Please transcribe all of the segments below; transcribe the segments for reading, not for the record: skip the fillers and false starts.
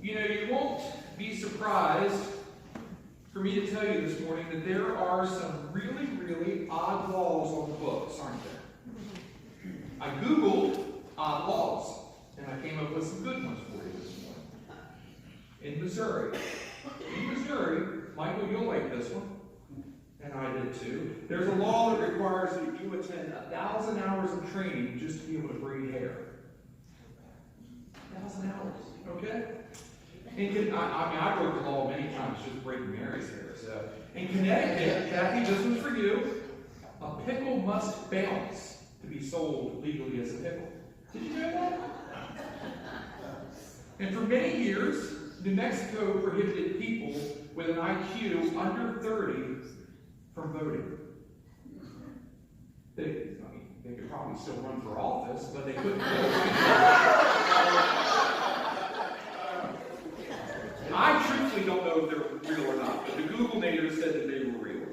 You know, you won't be surprised for me to tell you this morning that there are some really, really odd laws on the books, aren't there? I Googled odd laws, and I came up with some good ones for you this morning. In Missouri, Michael, you'll like this one, and I did too. There's a law that requires that you attend 1,000 hours of training just to be able to braid hair. 1,000 hours, okay? I broke the law many times just braiding Mary's hair. So, in Connecticut, Kathy, this one's for you. A pickle must bounce to be sold legally as a pickle. Did you know that? And for many years, New Mexico prohibited people with an IQ under 30 from voting. They could probably still run for office, but they couldn't vote. I truthfully don't know if they're real or not, but the Google native said that they were real.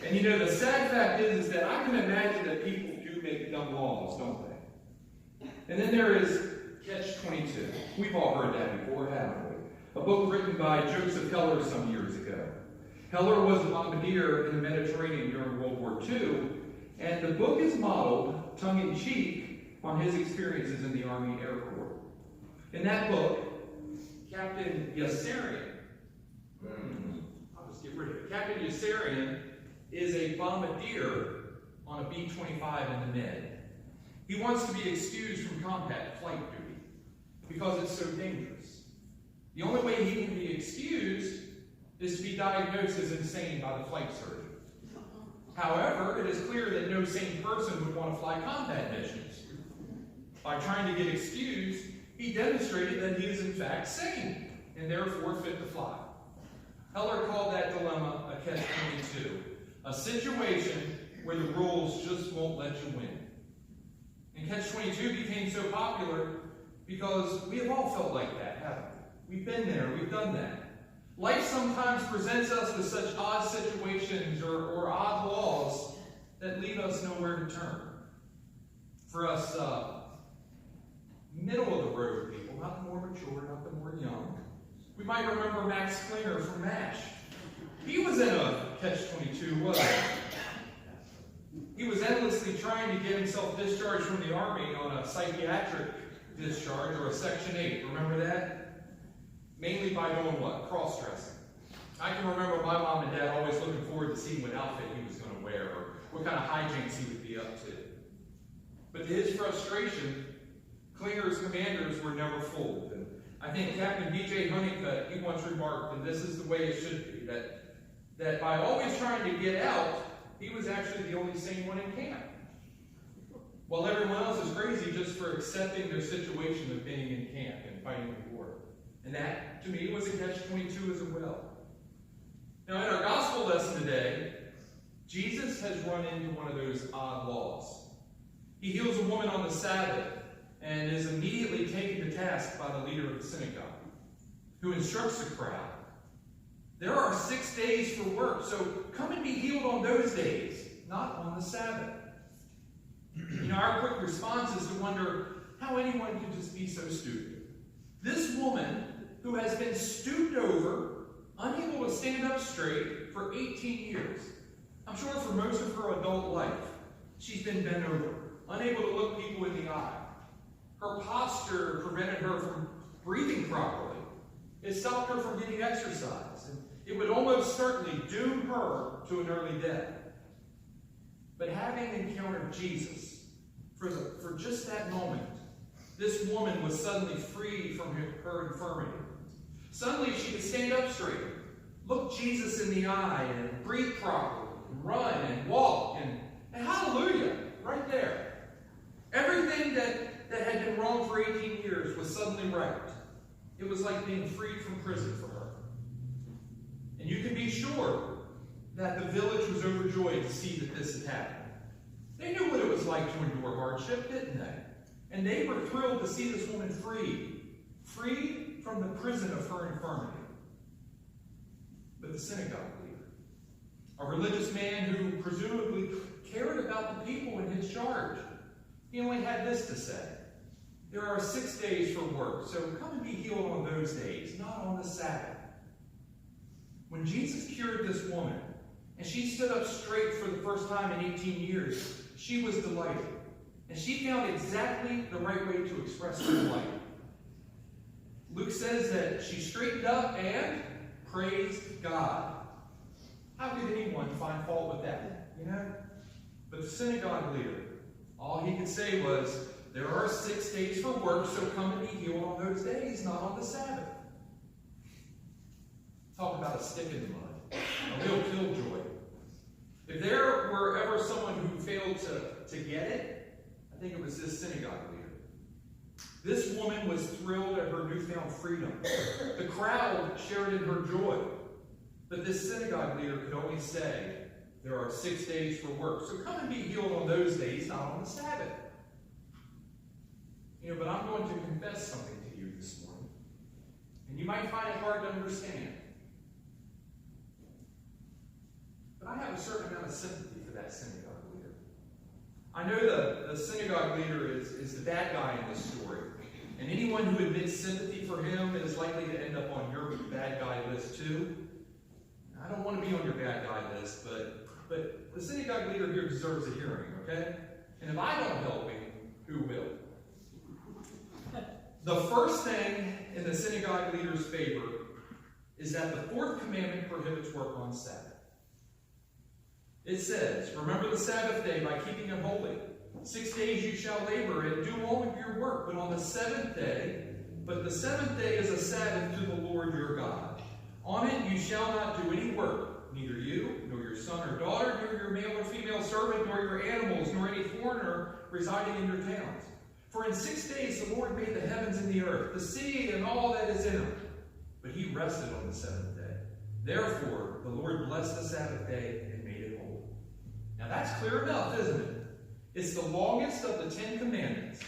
And you know, the sad fact is that I can imagine that people do make dumb laws, don't they? And then there is Catch-22. We've all heard that before, haven't we? A book written by Joseph Heller some years ago. Heller was a bombardier in the Mediterranean during World War II, and the book is modeled, tongue-in-cheek, on his experiences in the Army Air Corps. In that book, Captain Yassarian, I'll just get rid of it. Captain Yassarian is a bombardier on a B-25 in the Med. He wants to be excused from combat flight duty because it's so dangerous. The only way he can be excused is to be diagnosed as insane by the flight surgeon. However, it is clear that no sane person would want to fly combat missions. By trying to get excused, he demonstrated that he is in fact sane, and therefore fit to fly. Heller called that dilemma a catch-22, a situation where the rules just won't let you win. And catch-22 became so popular because we have all felt like that, haven't we? We've been there, we've done that. Life sometimes presents us with such odd situations or odd laws that leave us nowhere to turn. For us, middle of the road people, not the more mature, not the more young. We might remember Max Klinger from MASH. He was in a catch-22, wasn't he? He was endlessly trying to get himself discharged from the Army on a psychiatric discharge or a Section 8. Remember that? Mainly by doing what? Cross-dressing. I can remember my mom and dad always looking forward to seeing what outfit he was going to wear or what kind of hijinks he would be up to. But to his frustration, Klinger's commanders were never fooled. And I think Captain B.J. Honeycutt, he once remarked, and this is the way it should be, that by always trying to get out, he was actually the only sane one in camp. While everyone else is crazy just for accepting their situation of being in camp and fighting the war. And that, to me, was a catch-22 as well. Now, in our gospel lesson today, Jesus has run into one of those odd laws. He heals a woman on the Sabbath and is immediately taken to task by the leader of the synagogue, who instructs the crowd. There are 6 days for work, so come and be healed on those days, not on the Sabbath. You know, our quick response is to wonder how anyone could just be so stupid. This woman, who has been stooped over, unable to stand up straight for 18 years. I'm sure for most of her adult life, she's been bent over, unable to look people in the eye. Her posture prevented her from breathing properly. It stopped her from getting exercise. And it would almost certainly doom her to an early death. But having encountered Jesus, for just that moment, this woman was suddenly freed from her infirmity. Suddenly she could stand up straight, look Jesus in the eye, and breathe properly, and run and walk, and hallelujah, right there. Everything that had been wrong for 18 years was suddenly right. It was like being freed from prison for her. And you can be sure that the village was overjoyed to see that this had happened. They knew what it was like to endure hardship, didn't they? And they were thrilled to see this woman freed from the prison of her infirmity. But the synagogue leader, a religious man who presumably cared about the people in his charge, he only had this to say. There are 6 days for work, so come and be healed on those days, not on the Sabbath. When Jesus cured this woman, and she stood up straight for the first time in 18 years, she was delighted. And she found exactly the right way to express her delight. Luke says that she straightened up and praised God. How could anyone find fault with that, you know? But the synagogue leader, all he could say was, there are 6 days for work, so come and be healed on those days, not on the Sabbath. Talk about a stick in the mud, a real killjoy. If there were ever someone who failed to get it, I think it was this synagogue leader. This woman was thrilled at her newfound freedom. The crowd shared in her joy. But this synagogue leader could only say, there are 6 days for work, so come and be healed on those days, not on the Sabbath. You know, but I'm going to confess something to you this morning. And you might find it hard to understand. But I have a certain amount of sympathy for that synagogue leader. I know the synagogue leader is the bad guy in this story. And anyone who admits sympathy for him is likely to end up on your bad guy list too. I don't want to be on your bad guy list, but the synagogue leader here deserves a hearing, okay? And if I don't help him, who will? The first thing in the synagogue leader's favor is that the 4th commandment prohibits work on Sabbath. It says, remember the Sabbath day by keeping it holy. 6 days you shall labor and do all of your work, but the 7th day is a Sabbath to the Lord your God. On it you shall not do any work, neither you, nor your son or daughter, nor your male or female servant, nor your animals, nor any foreigner residing in your towns. For in 6 days the Lord made the heavens and the earth, the sea and all that is in them. But he rested on the 7th day. Therefore the Lord blessed the Sabbath day and made it holy. Now that's clear enough, isn't it? It's the longest of the 10 commandments.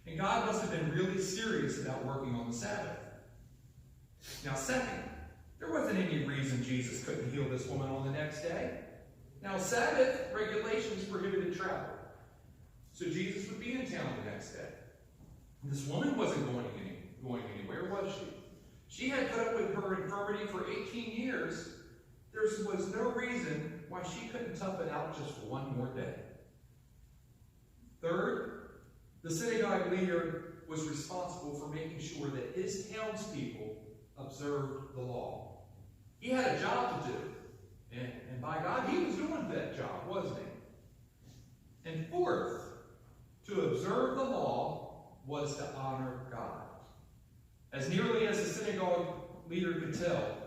And God must have been really serious about working on the Sabbath. Now second, there wasn't any reason Jesus couldn't heal this woman on the next day. Now Sabbath regulations prohibited travel. So Jesus would be in town the next day. This woman wasn't going anywhere, was she? She had put up with her infirmity for 18 years. There was no reason why she couldn't tough it out just for one more day. Third, the synagogue leader was responsible for making sure that his townspeople observed the law. He had a job to do. And by God, he was doing that job, wasn't he? And fourth, to observe the law was to honor God. As nearly as the synagogue leader could tell,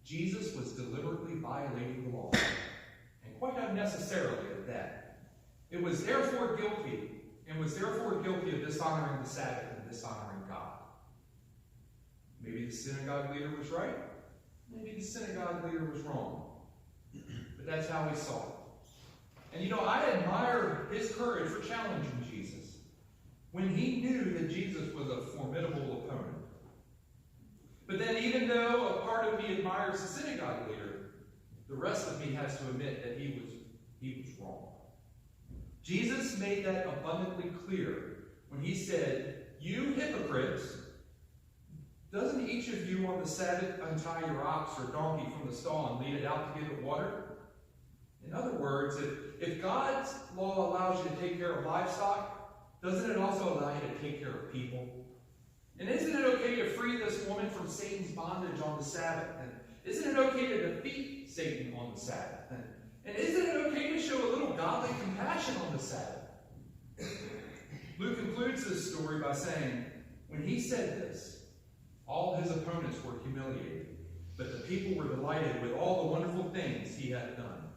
Jesus was deliberately violating the law, and quite unnecessarily at that. It was therefore guilty of dishonoring the Sabbath and dishonoring God. Maybe the synagogue leader was right, maybe the synagogue leader was wrong. But that's how he saw it. And you know, I admire his courage for challenging Jesus when he knew that Jesus was a formidable opponent. But then even though a part of me admires the synagogue leader, the rest of me has to admit that he was wrong. Jesus made that abundantly clear when he said, "You hypocrites, doesn't each of you on the Sabbath untie your ox or donkey from the stall and lead it out to give it water?" In other words, if God's law allows you to take care of livestock, doesn't it also allow you to take care of people? And isn't it okay to free this woman from Satan's bondage on the Sabbath? And isn't it okay to defeat Satan on the Sabbath? And isn't it okay to show a little godly compassion on the Sabbath? Luke concludes this story by saying, when he said this, all his opponents were humiliated, but the people were delighted with all the wonderful things he had done.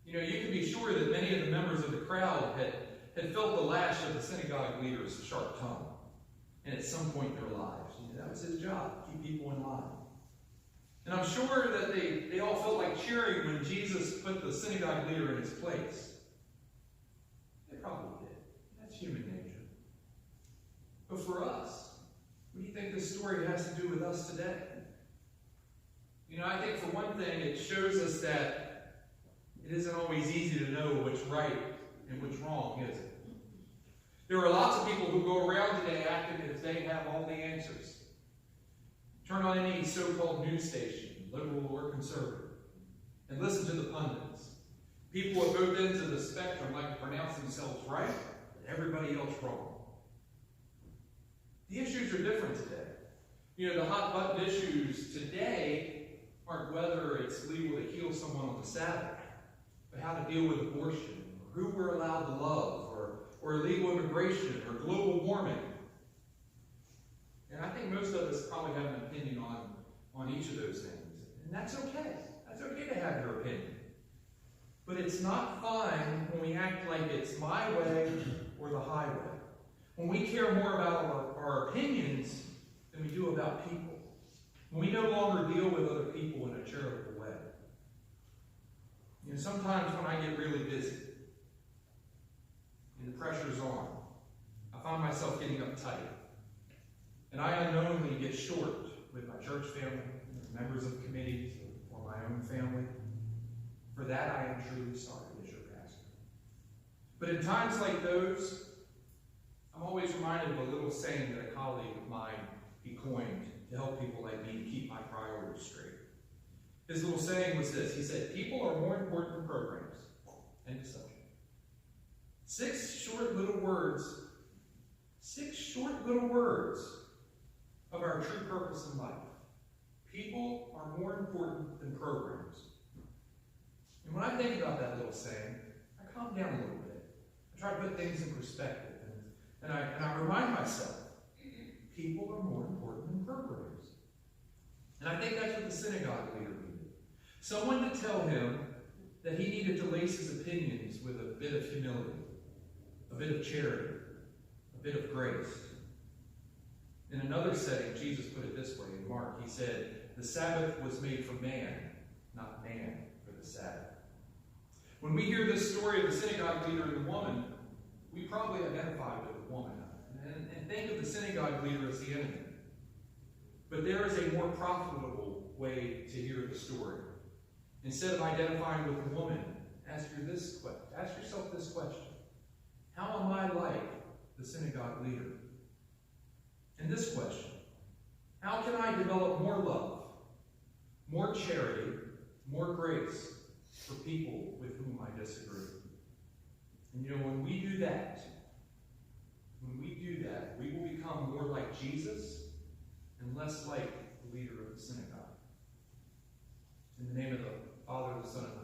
You know, you can be sure that many of the members of the crowd had felt the lash of the synagogue leader's sharp tongue. And at some point in their lives, that was his job, keep people in line. And I'm sure that they all felt like cheering when Jesus put the synagogue leader in his place. They probably did. That's human nature. But for us, what do you think this story has to do with us today? You know, I think for one thing, it shows us that it isn't always easy to know what's right and what's wrong, is it? There are lots of people who go around today acting as they have all the answers. Turn on any so-called news station, liberal or conservative, and listen to the pundits. People at both ends of the spectrum like to pronounce themselves right and everybody else wrong. The issues are different today. You know, the hot-button issues today aren't whether it's legal to heal someone on the Sabbath, but how to deal with abortion, or who we're allowed to love, or illegal immigration, or global warming. And I think most of us probably have an opinion on each of those things. And that's okay. That's okay to have your opinion. But it's not fine when we act like it's my way or the highway. When we care more about our opinions than we do about people. When we no longer deal with other people in a charitable way. You know, sometimes when I get really busy and the pressure's on, I find myself getting uptight. And I unknowingly get short with my church family, members of committees, or my own family. For that, I am truly sorry as your pastor. But in times like those, I'm always reminded of a little saying that a colleague of mine he coined to help people like me to keep my priorities straight. His little saying was this. He said, people are more important than programs. End of subject. 6 short little words of our true purpose in life. People are more important than programs. And when I think about that little saying, I calm down a little bit. I try to put things in perspective. And I remind myself, people are more important than programs. And I think that's what the synagogue leader needed. Someone to tell him that he needed to lace his opinions with a bit of humility, a bit of charity, a bit of grace. In another setting, Jesus put it this way in Mark. He said, the Sabbath was made for man, not man for the Sabbath. When we hear this story of the synagogue leader and the woman, we probably identify with the woman and think of the synagogue leader as the enemy. But there is a more profitable way to hear the story. Instead of identifying with the woman, ask yourself this question. How am I like the synagogue leader? And this question, how can I develop more love, more charity, more grace for people with whom I disagree? And you know, when we do that, we will become more like Jesus and less like the leader of the synagogue. In the name of the Father, the Son, and the